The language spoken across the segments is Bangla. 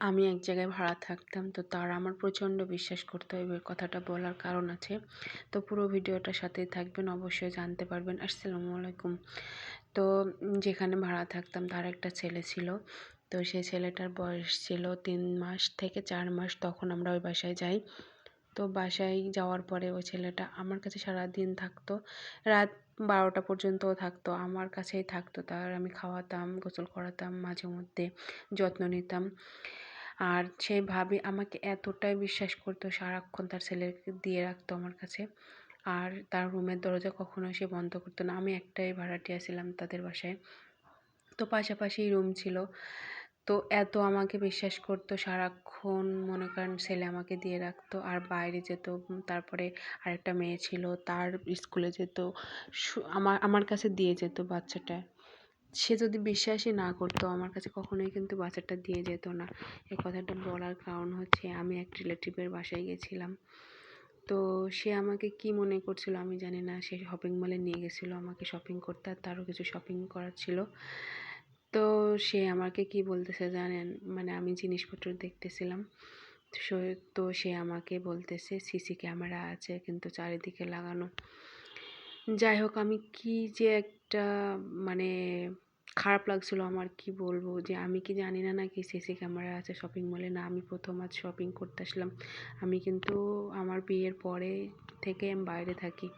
আমি এক জায়গায় ভাড়া থাকতাম, তো তারা আমার প্রচণ্ড বিশ্বাস করতো। এবার কথাটা বলার কারণ আছে, তো পুরো ভিডিওটার সাথেই থাকবেন, অবশ্যই জানতে পারবেন। আসসালামু আলাইকুম। তো যেখানে ভাড়া থাকতাম তার একটা ছেলে ছিল। তো সেই ছেলেটার বয়স ছিল 3 মাস থেকে 4 মাস। তখন আমরা ওই বাসায় যাই। তো বাসায় যাওয়ার পরে ওই ছেলেটা আমার কাছে সারাদিন থাকতো। রাত 12টা পর্যন্তও থাকতো, আমার কাছেই থাকতো। তার আমি খাওয়াতাম, গোসল করাতাম, মাঝে মধ্যে যত্ন নিতাম। আর সেই ভাবি আমাকে এতটাই বিশ্বাস করতো, সারাক্ষণ তার ছেলেকে দিয়ে রাখতো আমার কাছে। আর তার রুমের দরজা কখনোই সে বন্ধ করতো না। আমি একটাই ভাড়াটিয়া ছিলাম তাদের বাসায়। তো পাশাপাশি রুম ছিল। তো এত আমাকে বিশ্বাস করতো, সারাক্ষণ মনে করেন ছেলে আমাকে দিয়ে রাখতো। আর বাইরে যেত, তারপরে আরেকটা মেয়ে ছিল, তার স্কুলে যেত, আমার কাছে দিয়ে যেত বাচ্চাটা। সে যদি বিশ্বাসই না করতো আমার কাছে, কখনোই কিন্তু বাচ্চাটা দিয়ে যেত না। এই কথাটা বলার কারণ হচ্ছে, আমি এক রিলেটিভের বাসায় গেছিলাম। তো সে আমাকে কি মনে করছিল আমি জানি না। সে শপিং মলে নিয়ে গেছিলো আমাকে শপিং করতে, আর তারও কিছু শপিং করার ছিল। তো সে আমাকে কি বলতেছে জানেন? মানে আমি জিনিসপত্র দেখতেছিলাম। তো সে আমাকে বলতেছে সিসি ক্যামেরা আছে কিন্তু চারিদিকে লাগানো। যাই হোক, আমি কি যে একটা মানে খারাপ লাগছিল আমার, কি বলবো, যে আমি কি জানি না নাকি সিসি ক্যামেরা আছে শপিং মলে? না, আমি প্রথম আজ শপিং করতে আসলাম। আমি কিন্তু আমার বিয়ের পরে থেকে আমি বাইরে থাকি।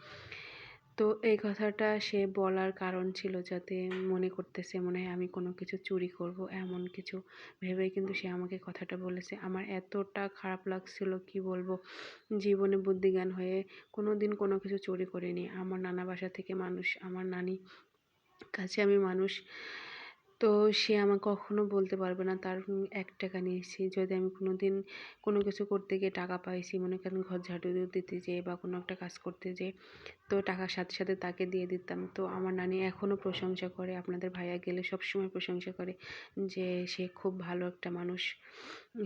তো এই কথাটা সে বলার কারণ ছিল যাতে মনে করতেছে মনে হয় আমি কোনো কিছু চুরি করব, এমন কিছু ভেবেই কিন্তু সে আমাকে কথাটা বলেছে। আমার এতটা খারাপ লাগছিল, কি বলবো। জীবনে বুদ্ধিজ্ঞান হয়ে কোনো দিন কোনো কিছু চুরি করিনি। আমার নানা বাসা থেকে মানুষ, আমার নানি কাছে আমি মানুষ। তো সে আমাকে কখনো বলতে পারবে না তার 1 টাকা নিয়েছি। যদি আমি কোনো দিন কোনো কিছু করতে গিয়ে টাকা পাইছি, মনে করেন ঘর ঝাড়ু দিতে যেয়ে বা কোনো একটা কাজ করতে যেয়ে, তো টাকার সাথে সাথে তাকে দিয়ে দিতাম। তো আমার নানি এখনও প্রশংসা করে, আপনাদের ভাইয়া গেলে সবসময় প্রশংসা করে যে সে খুব ভালো একটা মানুষ।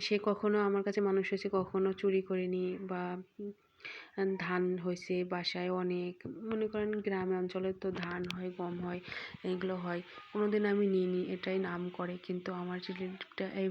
সে কখনো আমার কাছে মানুষ হয়েছে, কখনো চুরি করেনি বা ধান হয়েছে বাসায় অনেক, মনে করেন গ্রামে অঞ্চলে তো ধান হয়, গম হয়, এগুলো হয়, কোনোদিন আমি নিইনি, এটাই নাম করে। কিন্তু আমার রিলেটিভটা এই